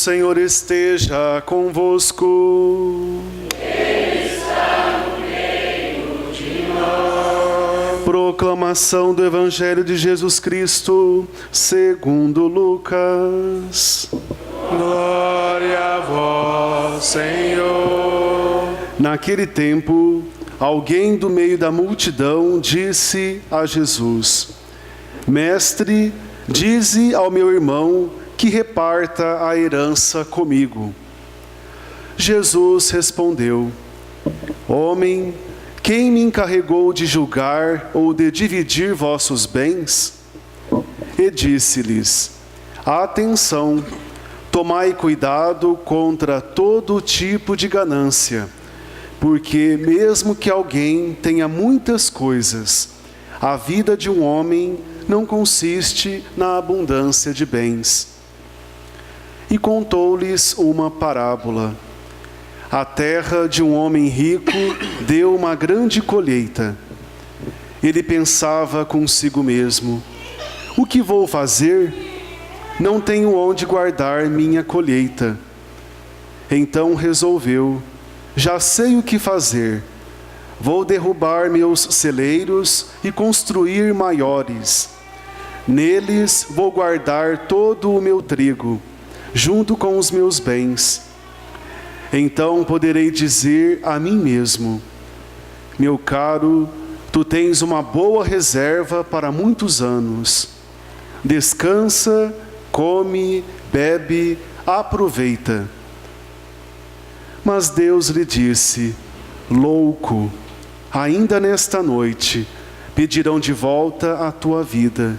Senhor esteja convosco. Ele está no meio de nós. Proclamação do Evangelho de Jesus Cristo, segundo Lucas. Glória a vós, Senhor. Naquele tempo, alguém do meio da multidão disse a Jesus: Mestre, dize ao meu irmão que reparta a herança comigo. Jesus respondeu: Homem, quem me encarregou de julgar ou de dividir vossos bens? E disse-lhes: Atenção, tomai cuidado contra todo tipo de ganância, porque mesmo que alguém tenha muitas coisas, a vida de um homem não consiste na abundância de bens. E contou-lhes uma parábola. A terra de um homem rico deu uma grande colheita. Ele pensava consigo mesmo: o que vou fazer? Não tenho onde guardar minha colheita. Então resolveu: já sei o que fazer. Vou derrubar meus celeiros e construir maiores. Neles vou guardar todo o meu trigo, junto com os meus bens. Então poderei dizer a mim mesmo: meu caro, tu tens uma boa reserva para muitos anos. Descansa, come, bebe, aproveita. Mas Deus lhe disse: louco, ainda nesta noite pedirão de volta a tua vida.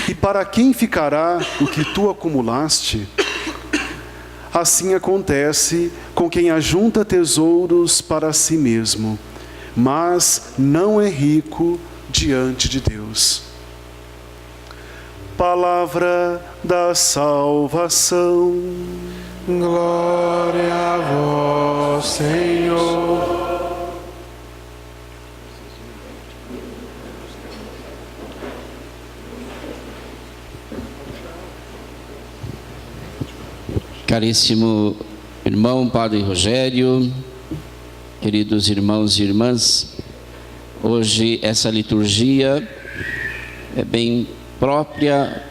E para quem ficará o que tu acumulaste? Assim acontece com quem ajunta tesouros para si mesmo, mas não é rico diante de Deus. Palavra da salvação. Glória a vós, Senhor. Caríssimo irmão Padre Rogério, queridos irmãos e irmãs, hoje essa liturgia é bem própria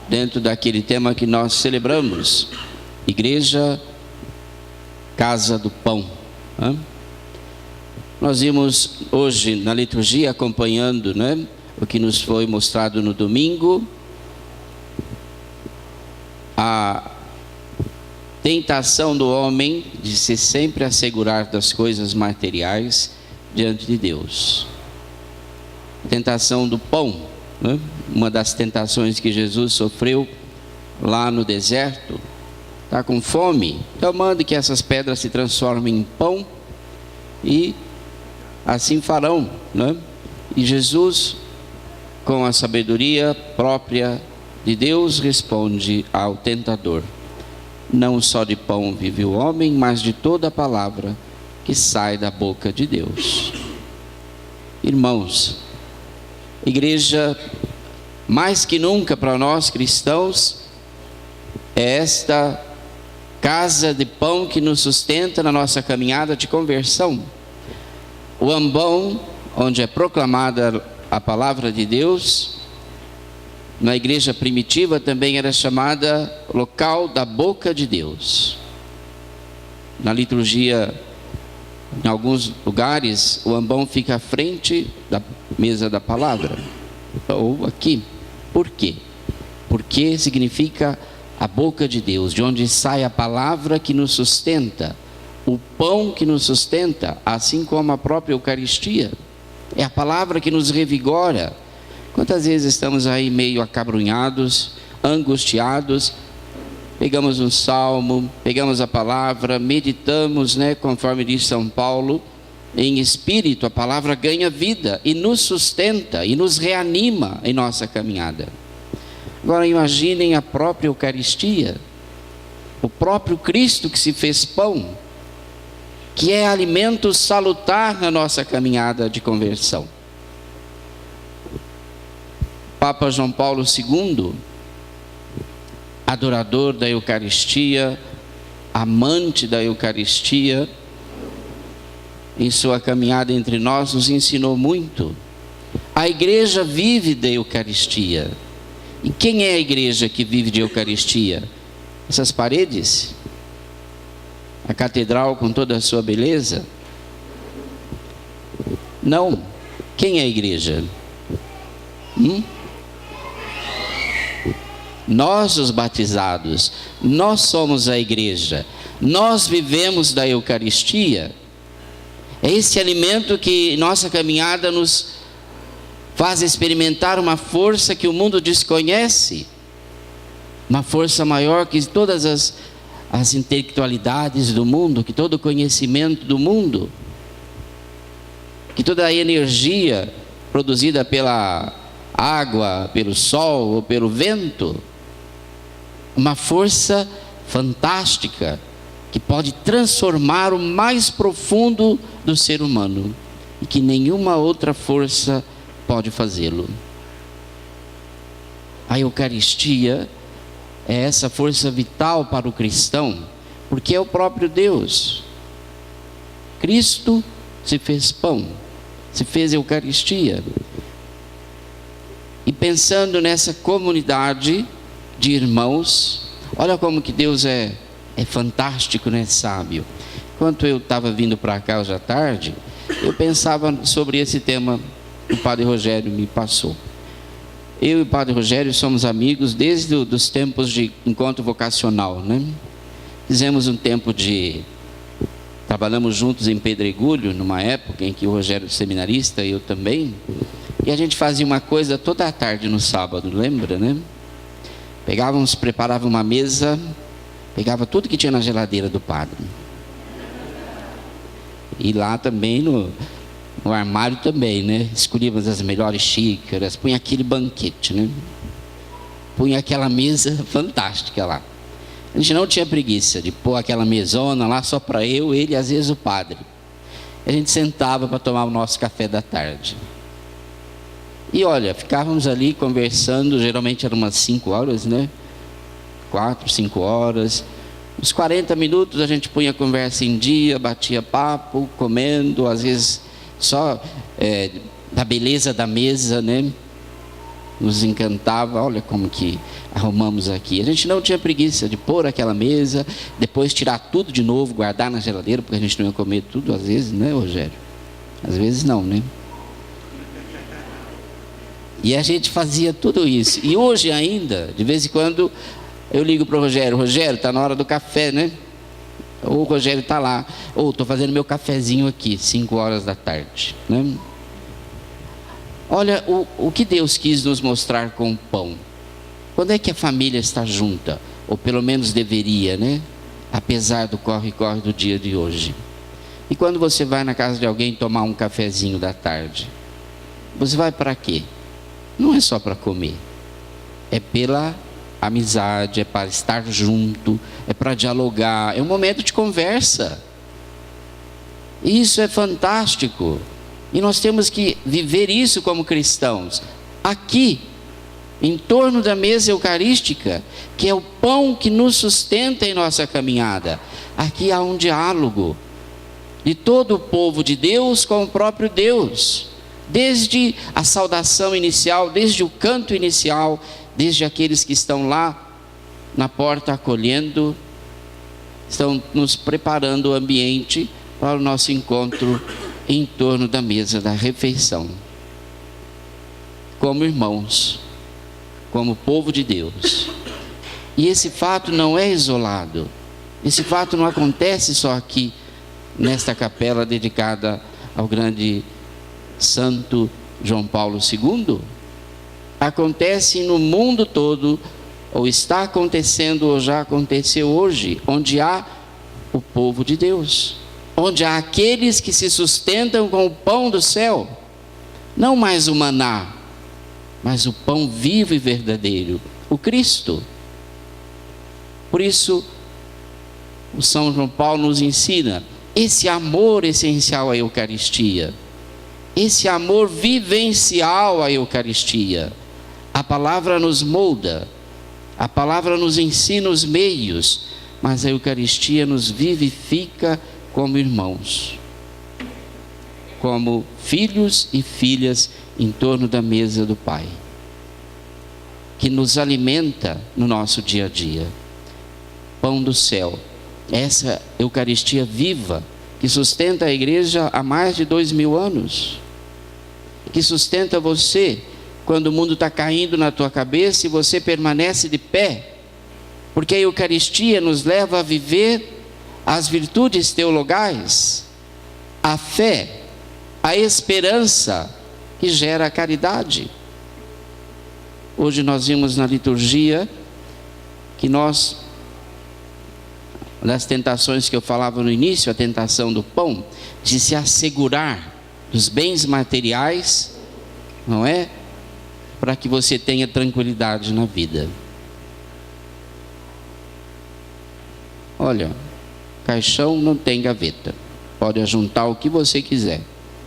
dentro daquele tema que nós celebramos: Igreja, Casa do Pão. Nós vimos hoje na liturgia, acompanhando, o que nos foi mostrado no domingo, a tentação do homem de se sempre assegurar das coisas materiais diante de Deus. Tentação do pão, uma das tentações que Jesus sofreu lá no deserto. Está com fome? Então mande que essas pedras se transformem em pão, e assim farão, E Jesus, com a sabedoria própria de Deus, responde ao tentador: não só de pão vive o homem, mas de toda a palavra que sai da boca de Deus. Irmãos, igreja, mais que nunca para nós cristãos, é esta casa de pão que nos sustenta na nossa caminhada de conversão. O ambão, onde é proclamada a palavra de Deus, na igreja primitiva também era chamada local da boca de Deus. Na liturgia, em alguns lugares, o ambão fica à frente da mesa da palavra, ou aqui. Por quê? Porque significa a boca de Deus, de onde sai a palavra que nos sustenta, o pão que nos sustenta, assim como a própria Eucaristia. É a palavra que nos revigora. Quantas vezes estamos aí meio acabrunhados, angustiados, pegamos um salmo, pegamos a palavra, meditamos, conforme diz São Paulo, em espírito, a palavra ganha vida e nos sustenta e nos reanima em nossa caminhada. Agora imaginem a própria Eucaristia, o próprio Cristo que se fez pão, que é alimento salutar na nossa caminhada de conversão. Papa João Paulo II adorador da Eucaristia, amante da Eucaristia, em sua caminhada entre nós, nos ensinou muito. A igreja vive da Eucaristia. E quem é a igreja que vive de Eucaristia? Essas paredes? A catedral com toda a sua beleza? Não. Quem é a igreja? Nós, os batizados, nós somos a igreja. Nós vivemos da Eucaristia. É esse alimento que nossa caminhada nos faz experimentar uma força que o mundo desconhece, uma força maior que todas as intelectualidades do mundo, que todo o conhecimento do mundo, que toda a energia produzida pela água, pelo sol ou pelo vento, uma força fantástica que pode transformar o mais profundo do ser humano e que nenhuma outra força pode fazê-lo. A Eucaristia é essa força vital para o cristão, porque é o próprio Deus. Cristo se fez pão, se fez Eucaristia. E pensando nessa comunidade de irmãos, olha como que Deus é fantástico, né? Sábio. Enquanto eu estava vindo para cá hoje à tarde, eu pensava sobre esse tema que o Padre Rogério me passou. Eu e o Padre Rogério somos amigos desde os tempos de encontro vocacional, né? Fizemos um tempo trabalhamos juntos em Pedregulho, numa época em que o Rogério era seminarista e eu também, e a gente fazia uma coisa toda a tarde no sábado, lembra, né? Preparava uma mesa, pegava tudo que tinha na geladeira do padre. E lá também no armário também, né? Escolhíamos as melhores xícaras, punha aquele banquete, né? Punha aquela mesa fantástica lá. A gente não tinha preguiça de pôr aquela mesona lá só para eu, ele e às vezes o padre. A gente sentava para tomar o nosso café da tarde. E olha, ficávamos ali conversando, geralmente eram umas 5 horas, né? 4, 5 horas. Uns 40 minutos a gente punha a conversa em dia, batia papo, comendo, às vezes só da beleza da mesa, né? Nos encantava, olha como que arrumamos aqui. A gente não tinha preguiça de pôr aquela mesa, depois tirar tudo de novo, guardar na geladeira, porque a gente não ia comer tudo às vezes, né, Rogério? Às vezes não, né? E a gente fazia tudo isso. E hoje ainda, de vez em quando, eu ligo para o Rogério: Rogério, está na hora do café, né? Ou o Rogério está lá, ou estou fazendo meu cafezinho aqui, 5 horas da tarde, né? Olha o que Deus quis nos mostrar com o pão. Quando é que a família está junta? Ou pelo menos deveria, né? Apesar do corre-corre do dia de hoje. E quando você vai na casa de alguém tomar um cafezinho da tarde, você vai para quê? Não é só para comer. É pela amizade, é para estar junto, é para dialogar, é um momento de conversa. E isso é fantástico. E nós temos que viver isso como cristãos. Aqui, em torno da mesa eucarística, que é o pão que nos sustenta em nossa caminhada. Aqui há um diálogo de todo o povo de Deus com o próprio Deus. Desde a saudação inicial, desde o canto inicial, desde aqueles que estão lá na porta acolhendo, estão nos preparando o ambiente para o nosso encontro em torno da mesa da refeição. Como irmãos, como povo de Deus. E esse fato não é isolado. Esse fato não acontece só aqui, nesta capela dedicada ao grande Santo João Paulo II. Acontece no mundo todo, ou está acontecendo, ou já aconteceu hoje, onde há o povo de Deus, onde há aqueles que se sustentam com o pão do céu, não mais o maná, mas o pão vivo e verdadeiro, o Cristo. Por isso, o São João Paulo nos ensina esse amor essencial à Eucaristia, esse amor vivencial à Eucaristia. A palavra nos molda, A palavra nos ensina os meios, mas a Eucaristia nos vivifica como irmãos, como filhos e filhas em torno da mesa do Pai, que nos alimenta no nosso dia a dia. Pão do céu, essa Eucaristia viva, que sustenta a igreja há mais de 2000 anos, que sustenta você quando o mundo está caindo na tua cabeça e você permanece de pé, porque a Eucaristia nos leva a viver as virtudes teologais, a fé, a esperança que gera a caridade. Hoje nós vimos na liturgia que das tentações que eu falava no início, a tentação do pão, de se assegurar dos bens materiais, não é? Para que você tenha tranquilidade na vida. Olha, caixão não tem gaveta, pode ajuntar o que você quiser,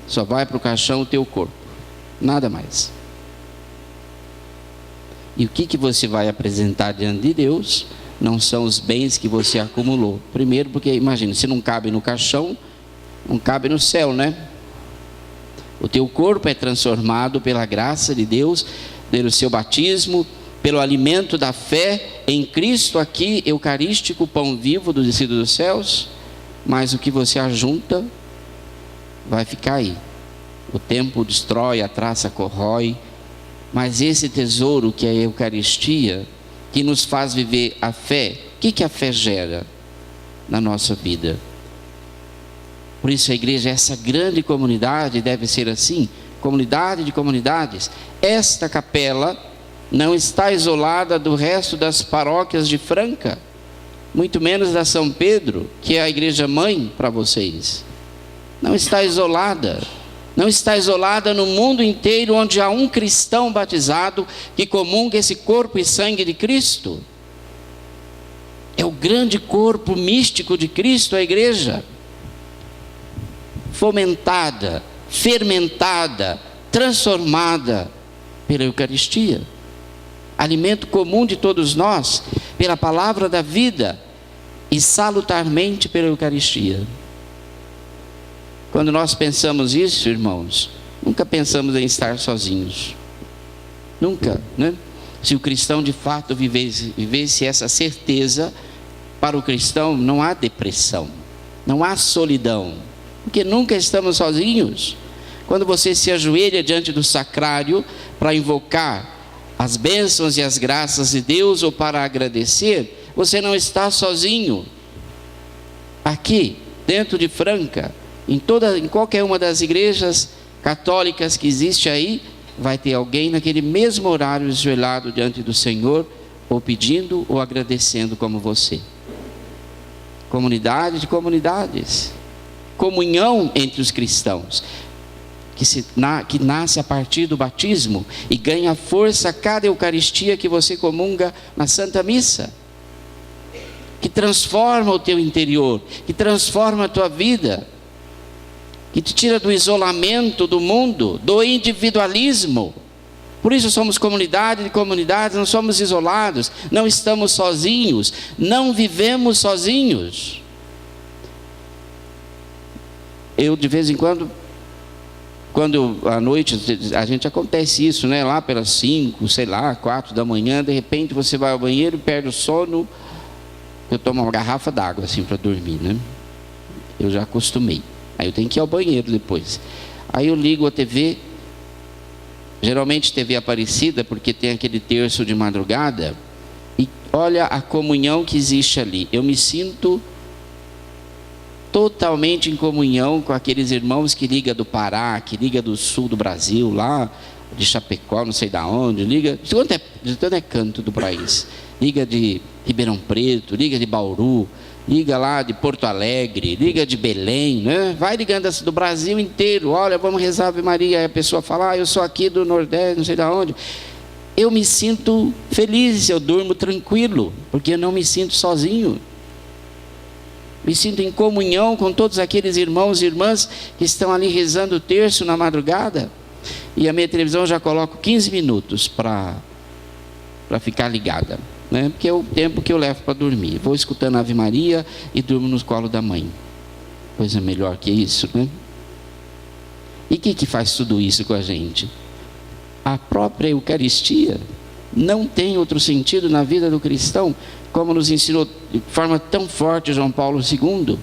só vai para o caixão o teu corpo, nada mais. E o que você vai apresentar diante de Deus não são os bens que você acumulou. Primeiro porque, imagina, se não cabe no caixão, não cabe no céu, né? O teu corpo é transformado pela graça de Deus, pelo seu batismo, pelo alimento da fé em Cristo aqui, eucarístico, pão vivo do descido dos céus. Mas o que você ajunta vai ficar aí. O tempo destrói, a traça corrói. Mas esse tesouro que é a Eucaristia, que nos faz viver a fé, o que a fé gera na nossa vida? Por isso a igreja, essa grande comunidade, deve ser assim, comunidade de comunidades. Esta capela não está isolada do resto das paróquias de Franca, muito menos da São Pedro, que é a igreja mãe para vocês. Não está isolada. Não está isolada no mundo inteiro, onde há um cristão batizado que comunga esse corpo e sangue de Cristo. É o grande corpo místico de Cristo, a igreja. Fomentada, fermentada, transformada pela Eucaristia. Alimento comum de todos nós, pela palavra da vida e salutarmente pela Eucaristia. Quando nós pensamos isso, irmãos, nunca pensamos em estar sozinhos. Nunca, né? Se o cristão de fato vivesse essa certeza, para o cristão não há depressão, não há solidão, porque nunca estamos sozinhos. Quando você se ajoelha diante do sacrário para invocar as bênçãos e as graças de Deus ou para agradecer, você não está sozinho. Aqui, dentro de Franca, em qualquer uma das igrejas católicas que existe aí, vai ter alguém naquele mesmo horário ajoelhado diante do Senhor, ou pedindo ou agradecendo como você. Comunidade de comunidades, comunhão entre os cristãos, que nasce a partir do batismo e ganha força a cada Eucaristia que você comunga na Santa Missa, que transforma o teu interior, que transforma a tua vida, que te tira do isolamento do mundo, do individualismo. Por isso somos comunidade de comunidades, não somos isolados, não estamos sozinhos, não vivemos sozinhos. Eu de vez em quando à noite, a gente acontece isso, né? Lá pelas 5, 4 da manhã, de repente você vai ao banheiro, perde o sono. Eu tomo uma garrafa d'água assim para dormir, né? Eu já acostumei. Aí eu tenho que ir ao banheiro depois. Aí eu ligo a TV, geralmente TV Aparecida, porque tem aquele terço de madrugada, e olha a comunhão que existe ali. Eu me sinto totalmente em comunhão com aqueles irmãos que liga do Pará, que liga do sul do Brasil, lá de Chapecó, não sei da onde, liga de todo é canto do país, liga de Ribeirão Preto, liga de Bauru, liga lá de Porto Alegre, liga de Belém, né? Vai ligando do Brasil inteiro. Olha, vamos rezar Ave Maria. Aí a pessoa fala, eu sou aqui do Nordeste, não sei de onde. Eu me sinto feliz, eu durmo tranquilo, porque eu não me sinto sozinho. Me sinto em comunhão com todos aqueles irmãos e irmãs que estão ali rezando o terço na madrugada. E a minha televisão já coloco 15 minutos para ficar ligada. né? Porque é o tempo que eu levo para dormir. Vou escutando a Ave Maria e durmo no colo da mãe. Coisa melhor que isso, né? E o que faz tudo isso com a gente? A própria Eucaristia não tem outro sentido na vida do cristão, como nos ensinou de forma tão forte João Paulo II.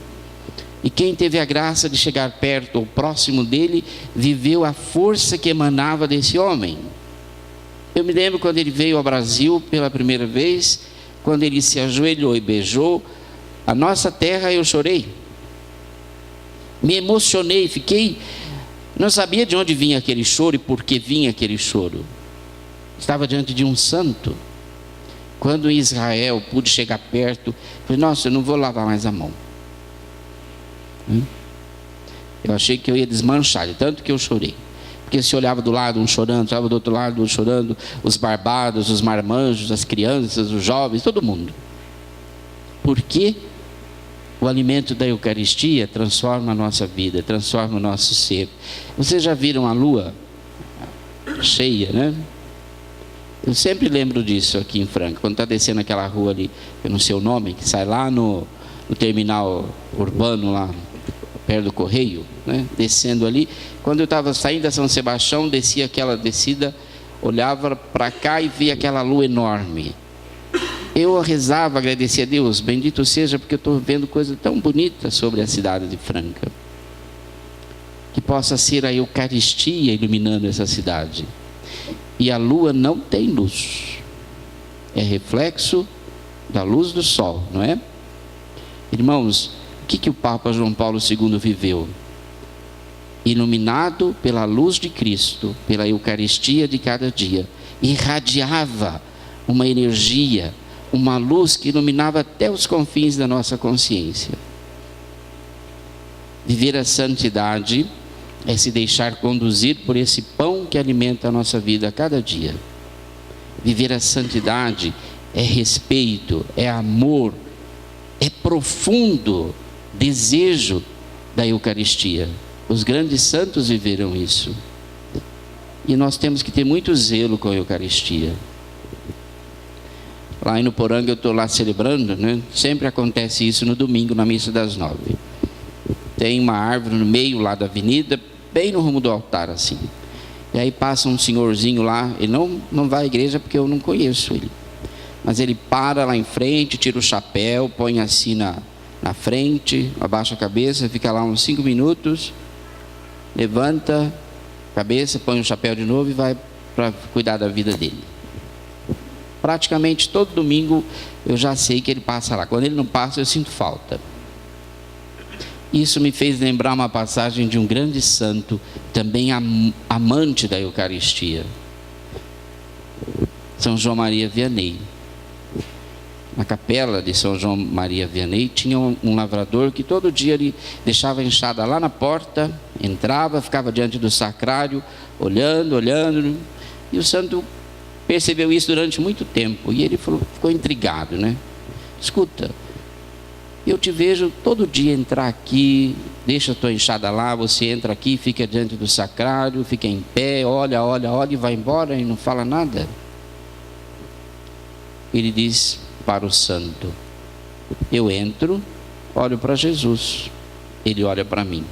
E quem teve a graça de chegar perto ou próximo dele, viveu a força que emanava desse homem. Eu me lembro quando ele veio ao Brasil pela primeira vez, quando ele se ajoelhou e beijou a nossa terra, eu chorei. Me emocionei, não sabia de onde vinha aquele choro e por que vinha aquele choro. Estava diante de um santo. Quando em Israel pude chegar perto, falei, nossa, eu não vou lavar mais a mão. Eu achei que eu ia desmanchar, de tanto que eu chorei. Porque se olhava do lado um chorando, olhava do outro lado um chorando, os barbados, os marmanjos, as crianças, os jovens, todo mundo. Porque o alimento da Eucaristia transforma a nossa vida, transforma o nosso ser. Vocês já viram a lua cheia, né? Eu sempre lembro disso aqui em Franca, quando está descendo aquela rua ali, eu não sei o nome, que sai lá no terminal urbano, lá perto do Correio, né? Descendo ali. Quando eu estava saindo da São Sebastião, descia aquela descida, olhava para cá e via aquela lua enorme. Eu rezava, agradecia a Deus, bendito seja, porque eu estou vendo coisa tão bonita sobre a cidade de Franca. Que possa ser a Eucaristia iluminando essa cidade. E a lua não tem luz, é reflexo da luz do sol, não é? Irmãos, o que o Papa João Paulo II viveu? Iluminado pela luz de Cristo, pela Eucaristia de cada dia, irradiava uma energia, uma luz que iluminava até os confins da nossa consciência. Viver a santidade é se deixar conduzir por esse pão que alimenta a nossa vida a cada dia. Viver a santidade é respeito, é amor, é profundo desejo da Eucaristia. Os grandes santos viveram isso. E nós temos que ter muito zelo com a Eucaristia. Lá em Nuporanga eu estou lá celebrando, né? Sempre acontece isso no domingo, na missa das 9. Tem uma árvore no meio lá da avenida, bem no rumo do altar assim. E aí passa um senhorzinho lá, ele não vai à igreja porque eu não conheço ele. Mas ele para lá em frente, tira o chapéu, põe assim na frente, abaixa a cabeça, fica lá uns 5 minutos, levanta a cabeça, põe o chapéu de novo e vai para cuidar da vida dele. Praticamente todo domingo eu já sei que ele passa lá. Quando ele não passa, eu sinto falta. Isso me fez lembrar uma passagem de um grande santo, também amante da Eucaristia, São João Maria Vianney. Na capela de São João Maria Vianney tinha um lavrador que todo dia ele deixava a enxada lá na porta, entrava, ficava diante do sacrário, olhando, e o santo percebeu isso durante muito tempo, e ele ficou intrigado, né? Escuta, eu te vejo todo dia entrar aqui, deixa a tua enxada lá, você entra aqui, fica diante do sacrário, fica em pé, olha e vai embora e não fala nada. Ele diz para o santo, eu entro, olho para Jesus, ele olha para mim.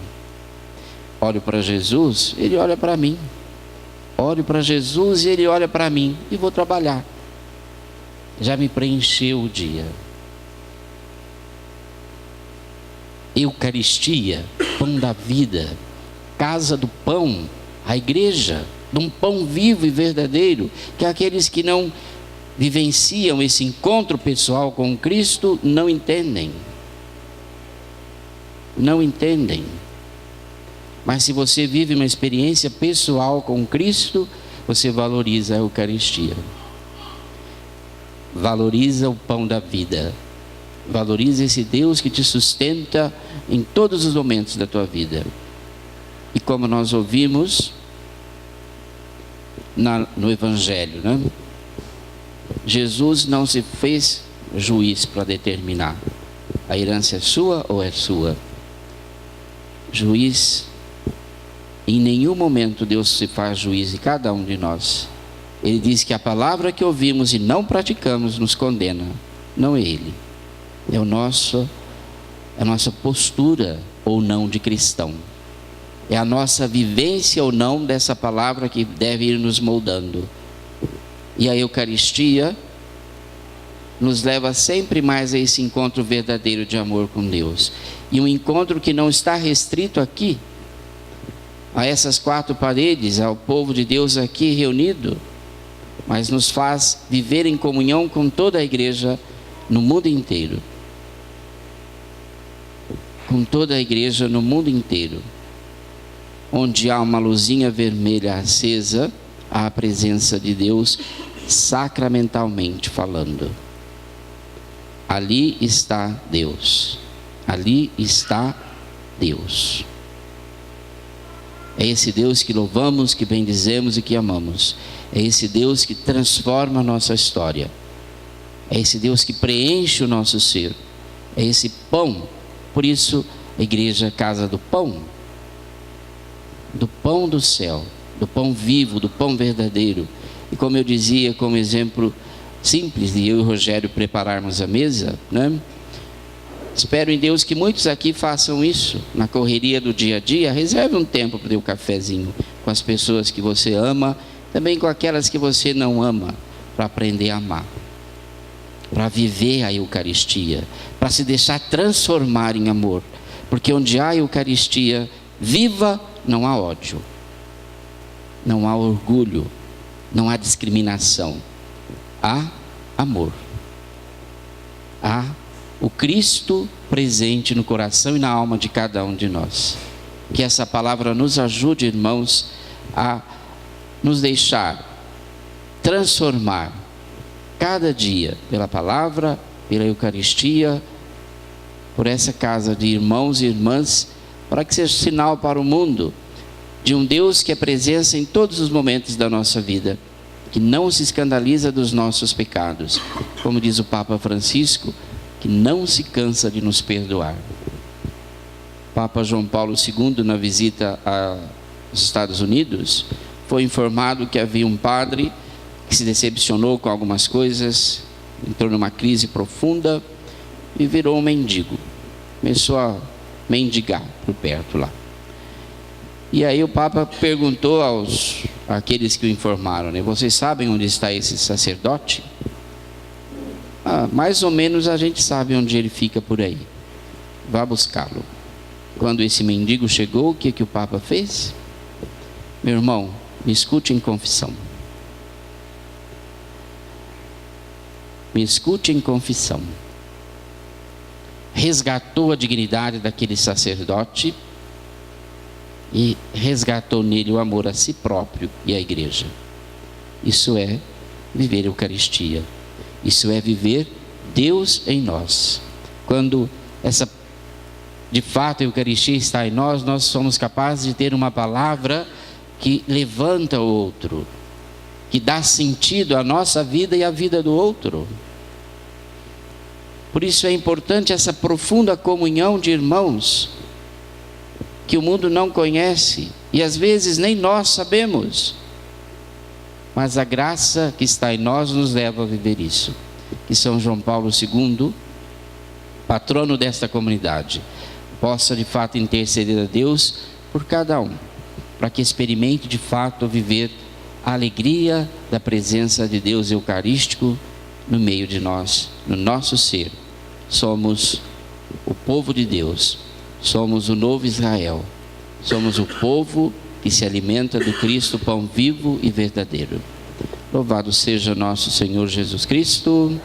Olho para Jesus, ele olha para mim. Olho para Jesus e ele olha para mim e vou trabalhar. Já me preencheu o dia. Eucaristia, pão da vida, casa do pão, a igreja, de um pão vivo e verdadeiro, que aqueles que não vivenciam esse encontro pessoal com Cristo não entendem. Não entendem. Mas se você vive uma experiência pessoal com Cristo, você valoriza a Eucaristia. Valoriza o pão da vida. Valoriza esse Deus que te sustenta em todos os momentos da tua vida. E como nós ouvimos no Evangelho, né? Jesus não se fez juiz para determinar a herança é sua ou é sua. Juiz, em nenhum momento Deus se faz juiz de cada um de nós. Ele diz que a palavra que ouvimos e não praticamos nos condena. Não é ele. É a nossa postura ou não de cristão. É a nossa vivência ou não dessa palavra que deve ir nos moldando. E a Eucaristia nos leva sempre mais a esse encontro verdadeiro de amor com Deus. E um encontro que não está restrito aqui, a essas 4 paredes, ao povo de Deus aqui reunido, mas nos faz viver em comunhão com toda a igreja no mundo inteiro. Com toda a igreja no mundo inteiro. Onde há uma luzinha vermelha acesa, há a presença de Deus sacramentalmente falando. Ali está Deus. Ali está Deus. É esse Deus que louvamos, que bendizemos e que amamos. É esse Deus que transforma a nossa história. É esse Deus que preenche o nosso ser. É esse pão. Por isso, a igreja é a casa do pão. Do pão do céu. Do pão vivo, do pão verdadeiro. E como eu dizia, como exemplo simples de eu e o Rogério prepararmos a mesa, né? Espero em Deus que muitos aqui façam isso na correria do dia a dia. Reserve um tempo para ter um cafezinho com as pessoas que você ama, também com aquelas que você não ama, para aprender a amar, para viver a Eucaristia, para se deixar transformar em amor, porque onde há Eucaristia viva, não há ódio, não há orgulho, não há discriminação, há amor, há o Cristo presente no coração e na alma de cada um de nós. Que essa palavra nos ajude, irmãos, a nos deixar transformar cada dia pela palavra, pela Eucaristia, por essa casa de irmãos e irmãs, para que seja sinal para o mundo de um Deus que é presença em todos os momentos da nossa vida, que não se escandaliza dos nossos pecados, como diz o Papa Francisco, que não se cansa de nos perdoar. Papa João Paulo II, na visita aos Estados Unidos, foi informado que havia um padre que se decepcionou com algumas coisas, entrou numa crise profunda e virou um mendigo. Começou a mendigar por perto lá. E aí o Papa perguntou àqueles que o informaram, né? Vocês sabem onde está esse sacerdote? Mais ou menos a gente sabe onde ele fica por aí. Vá buscá-lo. Quando esse mendigo chegou, o que o Papa fez? Meu irmão, me escute em confissão. Me escute em confissão. Resgatou a dignidade daquele sacerdote e resgatou nele o amor a si próprio e à igreja. Isso é viver a Eucaristia. Isso é viver Deus em nós. Quando de fato a Eucaristia está em nós, nós somos capazes de ter uma palavra que levanta o outro, que dá sentido à nossa vida e à vida do outro. Por isso é importante essa profunda comunhão de irmãos, que o mundo não conhece, e às vezes nem nós sabemos. Mas a graça que está em nós nos leva a viver isso. Que São João Paulo II, patrono desta comunidade, possa de fato interceder a Deus por cada um, para que experimente de fato viver a alegria da presença de Deus Eucarístico no meio de nós, no nosso ser. Somos o povo de Deus, somos o novo Israel, somos o povo que se alimenta do Cristo, pão vivo e verdadeiro. Louvado seja nosso Senhor Jesus Cristo.